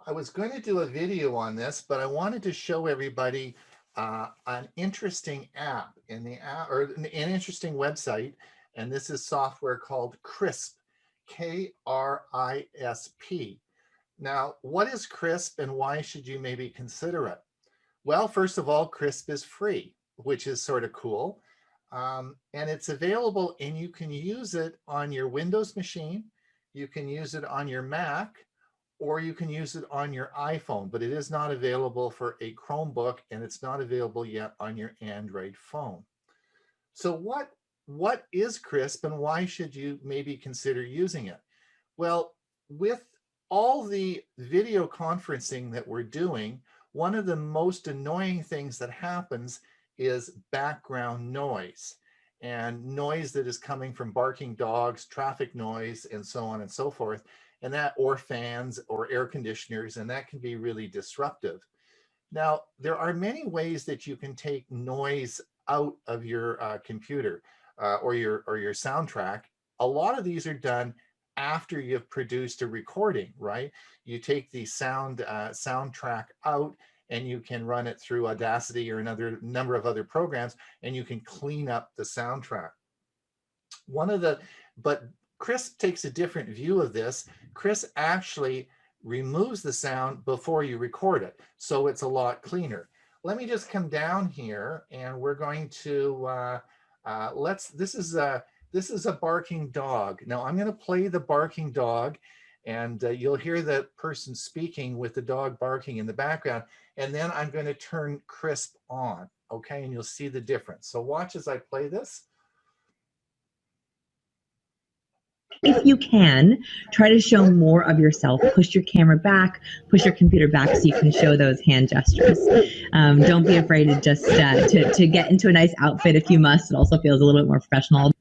I was going to do a video on this, but I wanted to show everybody an interesting app in the app, or an interesting website. And this is software called Krisp, K-R-I-S-P. Now, what is Krisp and why should you maybe consider it? Well, first of all, Krisp is free, which is sort of cool. And it's available and you can use it on your Windows machine. You can use it on your Mac, or you can use it on your iPhone, but it is not available for a Chromebook and it's not available yet on your Android phone. So what is Krisp and why should you maybe consider using it? Well, with all the video conferencing that we're doing, one of the most annoying things that happens is background noise, and noise that is coming from barking dogs, traffic noise, and so on and so forth, and that, or fans or air conditioners, and that can be really disruptive. Now, there are many ways that you can take noise out of your computer or your soundtrack. A lot of these are done after you've produced a recording, right? You take the soundtrack out and you can run it through Audacity or another number of other programs, and you can clean up the soundtrack. But Krisp takes a different view of this. Krisp actually removes the sound before you record it, so it's a lot cleaner. Let me just come down here, and we're going to this is a barking dog. Now I'm going to play the barking dog, and you'll hear the person speaking with the dog barking in the background, and then I'm going to turn Krisp on, okay, and you'll see the difference. So watch as I play this. If you can, try to show more of yourself. Push your camera back, push your computer back so you can show those hand gestures. Don't be afraid to just to get into a nice outfit if you must. It also feels a little bit more professional.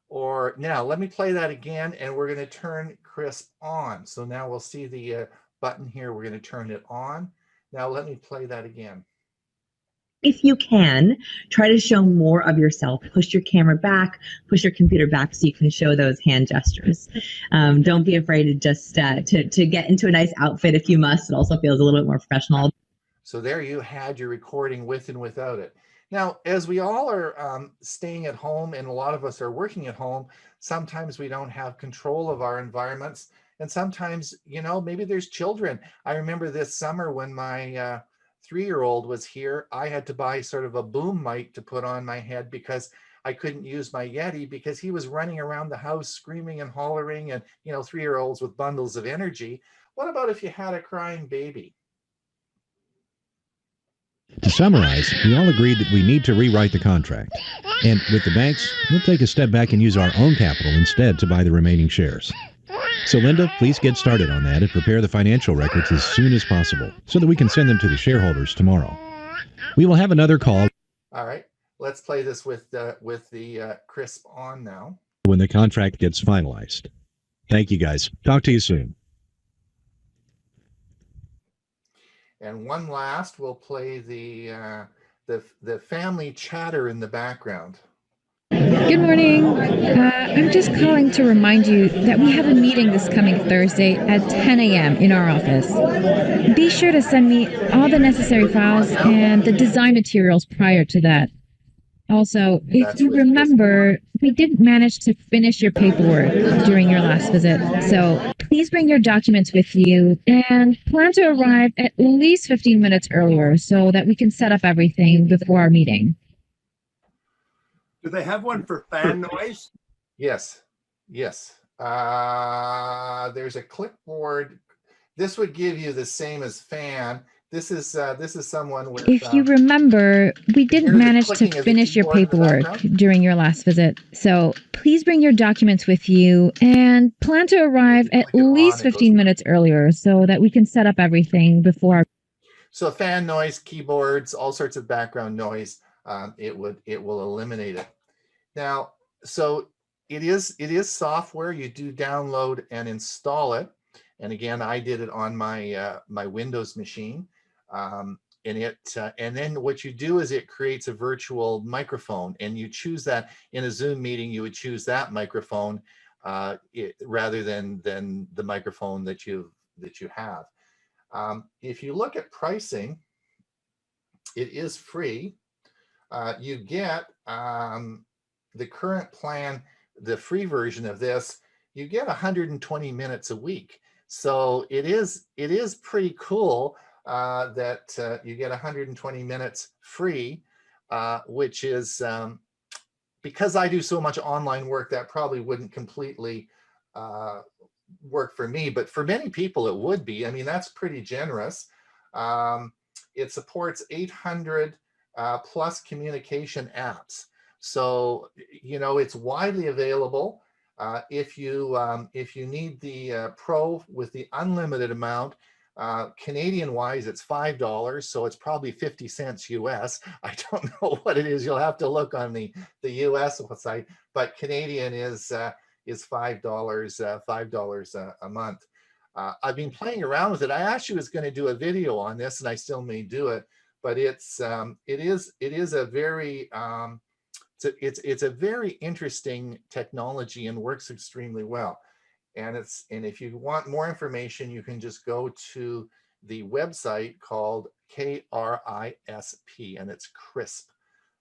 Or now let me play that again, and we're going to turn Krisp on. So now we'll see the button here. We're going to turn it on. Now let me play that again. If you can, try to show more of yourself. Push your camera back, push your computer back so you can show those hand gestures. Don't be afraid to just to get into a nice outfit if you must. It also feels a little bit more professional. So there you had your recording with and without it. Now, as we all are staying at home, and a lot of us are working at home, sometimes we don't have control of our environments. And sometimes, you know, maybe there's children. I remember this summer when my 3-year-old was here, I had to buy sort of a boom mic to put on my head because I couldn't use my Yeti because he was running around the house screaming and hollering, and, you know, 3-year-olds with bundles of energy. What about if you had a crying baby? To summarize, we all agreed that we need to rewrite the contract. And with the banks, we'll take a step back and use our own capital instead to buy the remaining shares. So Linda, please get started on that and prepare the financial records as soon as possible so that we can send them to the shareholders tomorrow. We will have another call. All right, let's play this with the Krisp on now. When the contract gets finalized. Thank you, guys. Talk to you soon. And one last, we'll play the family chatter in the background. Good morning. I'm just calling to remind you that we have a meeting this coming Thursday at 10 a.m. in our office. Be sure to send me all the necessary files and the design materials prior to that. Also, if you remember, we didn't manage to finish your paperwork during your last visit, so please bring your documents with you and plan to arrive at least 15 minutes earlier so that we can set up everything before our meeting. Do they have one for fan noise? Yes, yes. There's a clipboard. This would give you the same as fan. This is someone with. If you remember, we didn't manage to finish your paperwork during your last visit, so please bring your documents with you and plan to arrive at least 15 minutes earlier so that we can set up everything before. So fan noise, keyboards, all sorts of background noise. It will eliminate it. Now, so it is software. You do download and install it, and again, I did it on my my Windows machine. And then what you do is it creates a virtual microphone, and you choose that in a Zoom meeting. You would choose that microphone rather than the microphone that you have. If you look at pricing, it is free. You get the current plan, the free version of this, you get 120 minutes a week. So it is pretty cool that you get 120 minutes free, which is, because I do so much online work, that probably wouldn't completely work for me, but for many people it would be. I mean, that's pretty generous. It supports 800 plus communication apps. So, you know, it's widely available. If you need the Pro with the unlimited amount, Canadian wise, it's $5, so it's probably 50 cents US. I don't know what it is. You'll have to look on the US website, but Canadian is $5 a month. I've been playing around with it. I actually was going to do a video on this, and I still may do it. But it is a very it's a very interesting technology and works extremely well. And if you want more information, you can just go to the website called KRISP, and it's Krisp.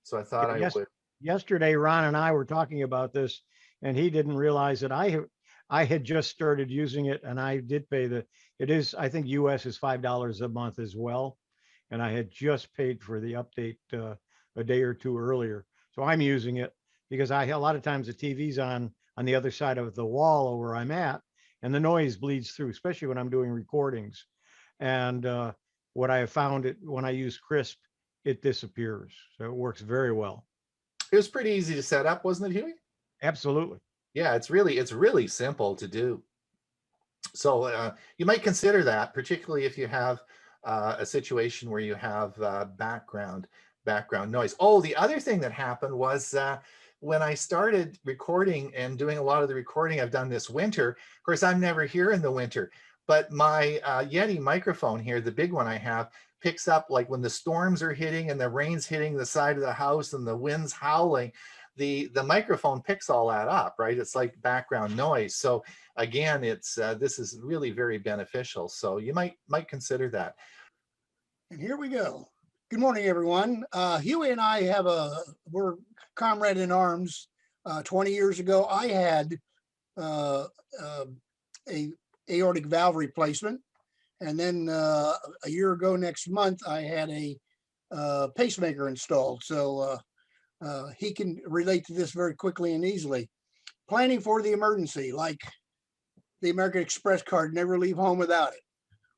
So I thought I would. Yesterday, Ron and I were talking about this, and he didn't realize that I had just started using it, and I did pay it is, I think US is $5 a month as well. And I had just paid for the update a day or two earlier. So I'm using it because a lot of times the TV's on the other side of the wall where I'm at, and the noise bleeds through, especially when I'm doing recordings. And what I have found, when I use Krisp, it disappears. So it works very well. It was pretty easy to set up, wasn't it, Huey? Absolutely. Yeah, it's really simple to do. So you might consider that, particularly if you have a situation where you have background noise. Oh, the other thing that happened was when I started recording and doing a lot of the recording I've done this winter. Of course, I'm never here in the winter, but my Yeti microphone here, the big one I have, picks up like when the storms are hitting and the rain's hitting the side of the house and the wind's howling. The microphone picks all that up, right? It's like background noise. So again, it's this is really very beneficial. So you might consider that. And here we go. Good morning, everyone. Huey and I we're comrade in arms. 20 years ago, I had a aortic valve replacement, and then a year ago next month, I had a pacemaker installed. So he can relate to this very quickly and easily. Planning for the emergency, like the American Express card, never leave home without it.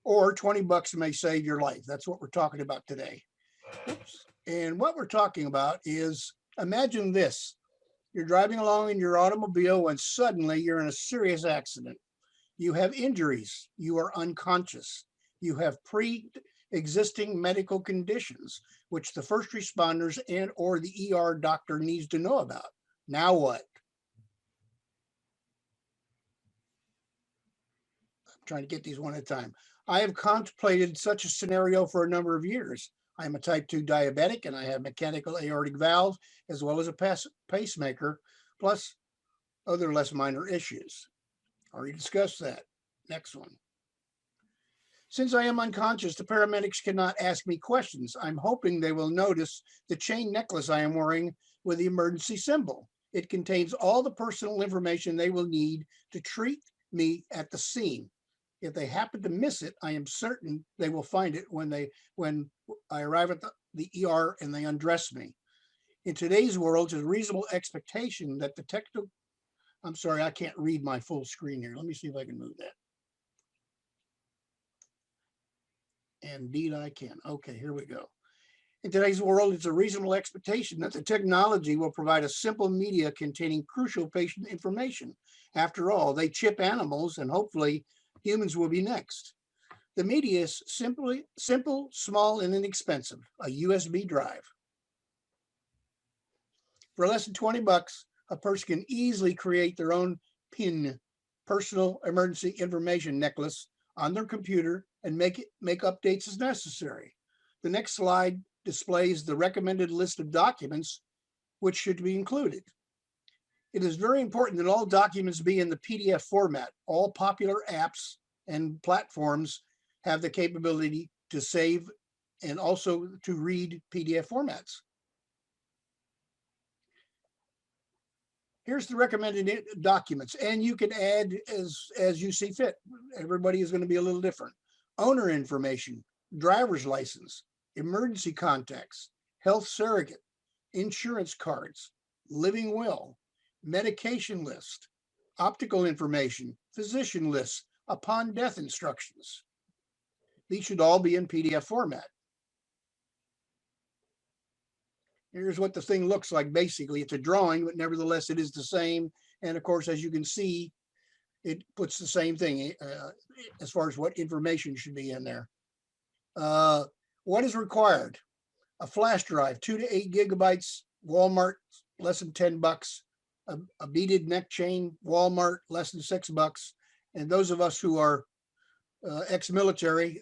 Or $20 may save your life. That's what we're talking about today. Oops. And what we're talking about is, imagine this. You're driving along in your automobile when suddenly you're in a serious accident. You have injuries. You are unconscious. You have pre-existing medical conditions, which the first responders and or the ER doctor needs to know about. Now what? I'm trying to get these one at a time. I have contemplated such a scenario for a number of years. I'm a type 2 diabetic, and I have mechanical aortic valve as well as a pacemaker, plus other less minor issues. Already discussed that. Next one. Since I am unconscious, the paramedics cannot ask me questions. I'm hoping they will notice the chain necklace I am wearing with the emergency symbol. It contains all the personal information they will need to treat me at the scene. If they happen to miss it, I am certain they will find it when I arrive at the ER and they undress me. In today's world, it's a reasonable expectation that I'm sorry, I can't read my full screen here. Let me see if I can move that. Indeed, I can. Okay, here we go. In today's world, it's a reasonable expectation that the technology will provide a simple media containing crucial patient information. After all, they chip animals, and hopefully humans will be next. The media is simple, small, and inexpensive, a USB drive. For less than $20, a person can easily create their own PIN, personal emergency information necklace, on their computer and make updates as necessary. The next slide displays the recommended list of documents which should be included. It is very important that all documents be in the PDF format. All popular apps and platforms have the capability to save and also to read PDF formats. Here's the recommended documents, and you can add as you see fit. Everybody is going to be a little different. Owner information, driver's license, emergency contacts, health surrogate, insurance cards, living will, medication list, optical information, physician list, upon death instructions. These should all be in PDF format. Here's what the thing looks like. Basically, it's a drawing, but nevertheless, it is the same. And of course, as you can see, it puts the same thing as far as what information should be in there. What is required? A flash drive, 2 to 8 gigabytes, Walmart, less than $10. A beaded neck chain, Walmart, less than $6. And those of us who are ex-military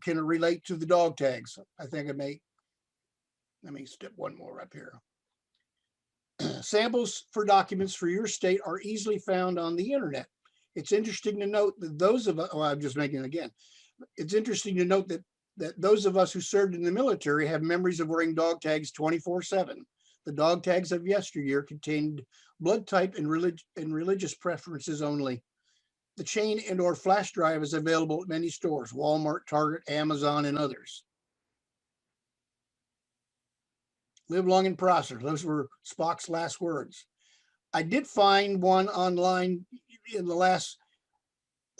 can relate to the dog tags. I think let me step one more up here. Samples for documents for your state are easily found on the internet. It's interesting to note that those of us, I'm just making it again. It's interesting to note that those of us who served in the military have memories of wearing dog tags 24/7. The dog tags of yesteryear contained blood type and religious preferences only. The chain and or flash drive is available at many stores, Walmart, Target, Amazon, and others. Live long and prosper. Those were Spock's last words. I did find one online in the last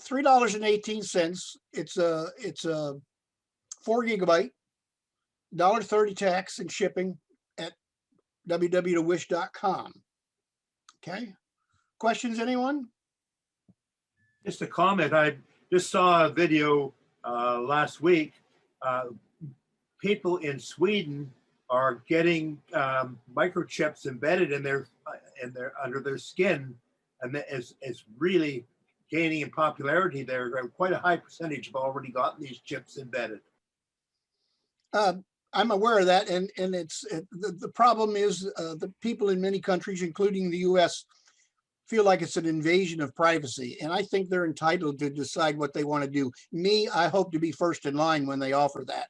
$3.18. It's a 4 gigabyte, $1.30 tax and shipping at www.wish.com. Okay. Questions, anyone? Just a comment. I just saw a video last week. People in Sweden are getting microchips embedded in their under their skin, and that is really gaining in popularity. There, quite a high percentage have already gotten these chips embedded. I'm aware of that, and the problem is the people in many countries, including the U.S., feel like it's an invasion of privacy, and I think they're entitled to decide what they want to do. Me, I hope to be first in line when they offer that.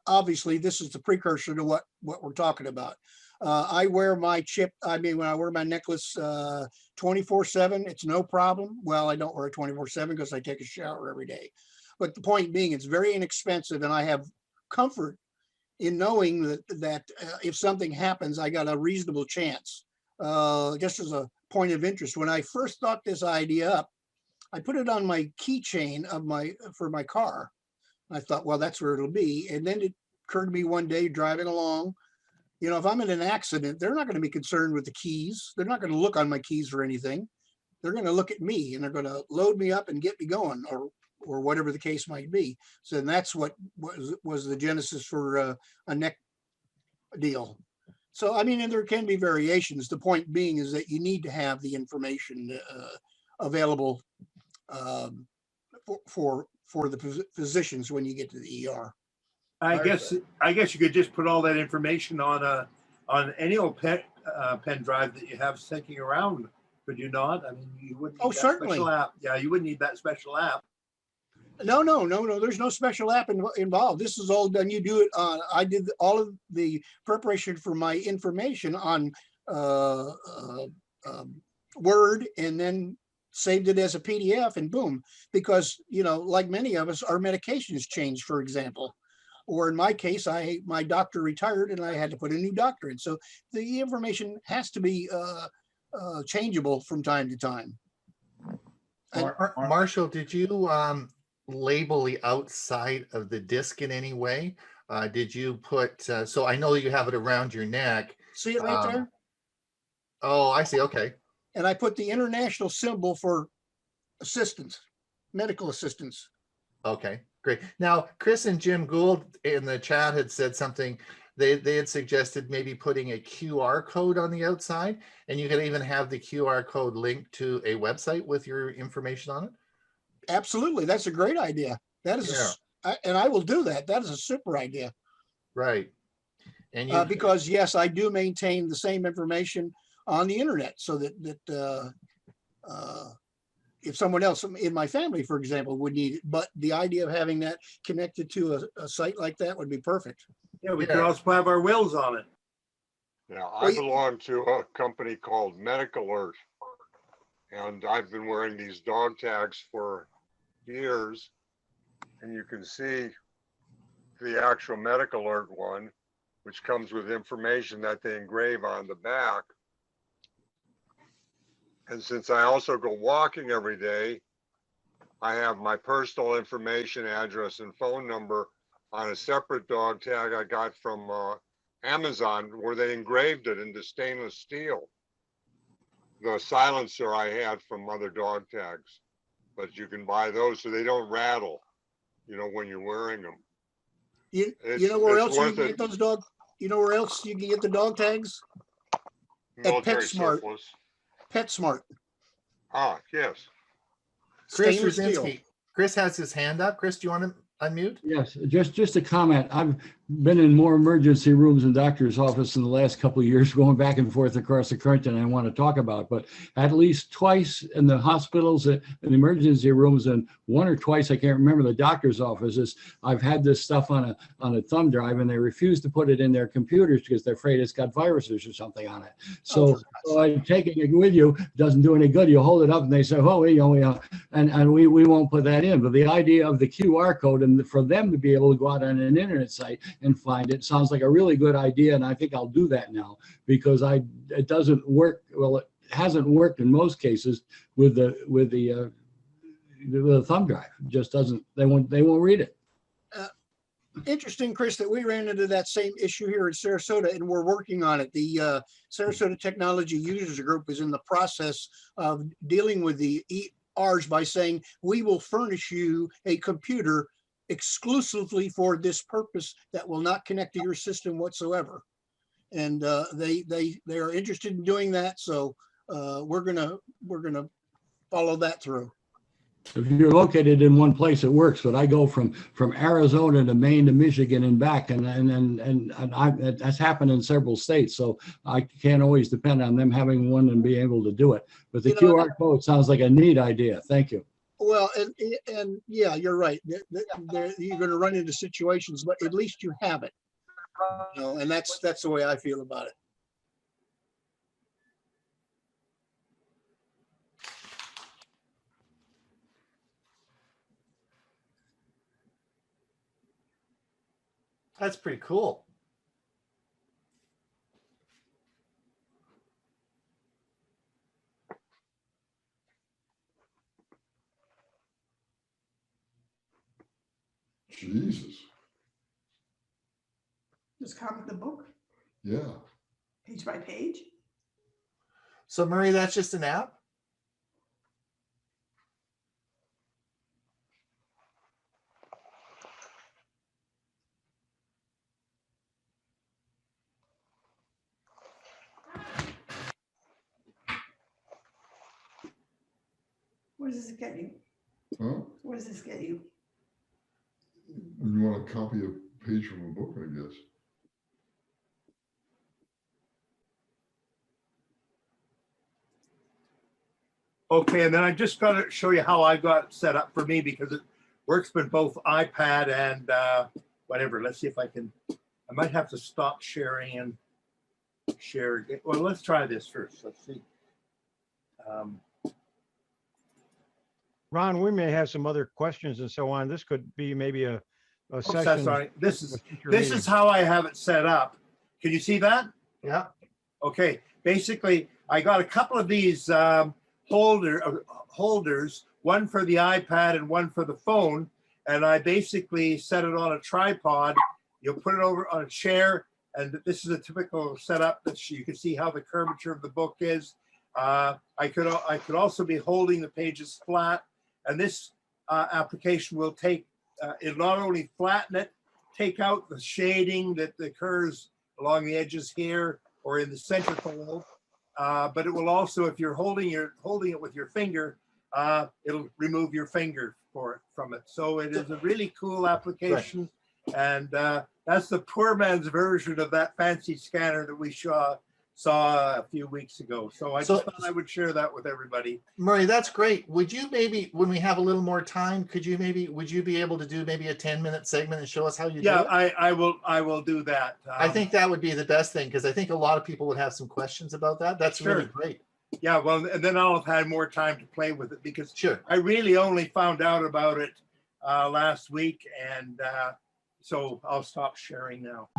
Obviously, this is the precursor to what we're talking about. I wear my chip. When I wear my necklace 24/7, it's no problem. Well, I don't wear it 24/7 because I take a shower every day. But the point being, it's very inexpensive, and I have comfort in knowing that if something happens, I got a reasonable chance. Just as a point of interest, when I first thought this idea up, I put it on my keychain for my car. I thought, well, that's where it'll be. And then it occurred to me one day driving along, if I'm in an accident, they're not going to be concerned with the keys. They're not going to look on my keys for anything. They're going to look at me, and they're going to load me up and get me going, or whatever the case might be. So then that's what was the genesis for a neck deal. So, and there can be variations. The point being is that you need to have the information available for the physicians when you get to the ER. I guess you could just put all that information on any old pen drive that you have sticking around. Could you not? You wouldn't need that certainly. Special app. Yeah, you wouldn't need that special app. No. There's no special app involved. This is all done. You do it on. I did all of the preparation for my information on Word, and then saved it as a PDF, and boom. Because like many of us, our medication has changed, for example, or in my case, my doctor retired, and I had to put a new doctor in. So the information has to be changeable from time to time. Marshall, did you label the outside of the disc in any way? Did you put, so I know you have it around your neck. See it right there? Oh, I see. Okay. And I put the international symbol for assistance, medical assistance. Okay, great. Now, Chris and Jim Gould in the chat had said something. They had suggested maybe putting a QR code on the outside, and you could even have the QR code linked to a website with your information on it. Absolutely. That's a great idea. That is, and I will do that. That is a super idea. Right. And because yes, I do maintain the same information on the internet, so that if someone else in my family, for example, would need it. But the idea of having that connected to a site like that would be perfect. Yeah, we could also have our wills on it. Yeah, I belong to a company called Medical Alert, and I've been wearing these dog tags for years, and you can see the actual Medical Alert one, which comes with information that they engrave on the back. And since I also go walking every day, I have my personal information, address, and phone number on a separate dog tag I got from Amazon, where they engraved it into stainless steel. The silencer I had from other dog tags, but you can buy those so they don't rattle, you know, when you're wearing them. You know where else you worth can it. get those dog? You know where else you can get the dog tags? Military PetSmart. surplus. PetSmart. Ah, yes. Chris Stainless steel. Rosinski. Chris has his hand up. Chris, do you want to unmute? Yes, just a comment. I've been in more emergency rooms in doctor's office in the last couple of years, going back and forth across the country, and I want to talk about, but at least twice in the hospitals and emergency rooms, and one or twice, I can't remember, the doctor's offices, I've had this stuff on a thumb drive, and they refuse to put it in their computers because they're afraid it's got viruses or something on it. So taking it with you doesn't do any good. You hold it up and they say, oh, we won't put that in. But the idea of the QR code and for them to be able to go out on an internet site and find it sounds like a really good idea, and I think I'll do that now, because it doesn't work. Well, it hasn't worked in most cases with the thumb drive. It just doesn't. They won't read it. Interesting, Chris, that we ran into that same issue here in Sarasota, and we're working on it. The Sarasota Technology Users Group is in the process of dealing with the ERs by saying, we will furnish you a computer exclusively for this purpose that will not connect to your system whatsoever. And they are interested in doing that. So we're gonna follow that through. If you're located in one place, it works. But I go from Arizona to Maine to Michigan and back, and that's happened in several states. So I can't always depend on them having one and being able to do it. But the QR code sounds like a neat idea. Thank you. Well, and yeah, you're right. You're going to run into situations, but at least you have it. You know, and that's the way I feel about it. That's pretty cool. Jesus. Just comic the book, Yeah. page by page. So Murray, that's just an app? What does this get you? Huh? What does this get you? When you want to copy a page from a book, I guess. Okay, and then I just got to show you how I got set up for me, because it works with both iPad and whatever. Let's see if I can. I might have to stop sharing and share again. Well, let's try this first. Let's see. Ron, we may have some other questions and so on. This could be maybe a session. That's right. This is how I have it set up. Can you see that? Yeah. Okay. Basically, I got a couple of these holders, one for the iPad and one for the phone, and I basically set it on a tripod. You'll put it over on a chair, and this is a typical setup that you can see how the curvature of the book is. I could also be holding the pages flat, and this application will take it'll not only flatten it, take out the shading that occurs along the edges here or in the center fold, but it will also, if you're holding it with your finger, it'll remove your finger from it. So it is a really cool application, right. And that's the poor man's version of that fancy scanner that we saw saw a few weeks ago. So I So- just thought I would share that with everybody. Murray, that's great. Would you maybe, when we have a little more time, would you be able to do maybe a 10-minute segment and show us how you Yeah, do it? I will do that. I think that would be the best thing, because I think a lot of people would have some questions about that. That's really Sure. great. Yeah, well, and then I'll have had more time to play with it because Sure. I really only found out about it last week, and so I'll stop sharing now.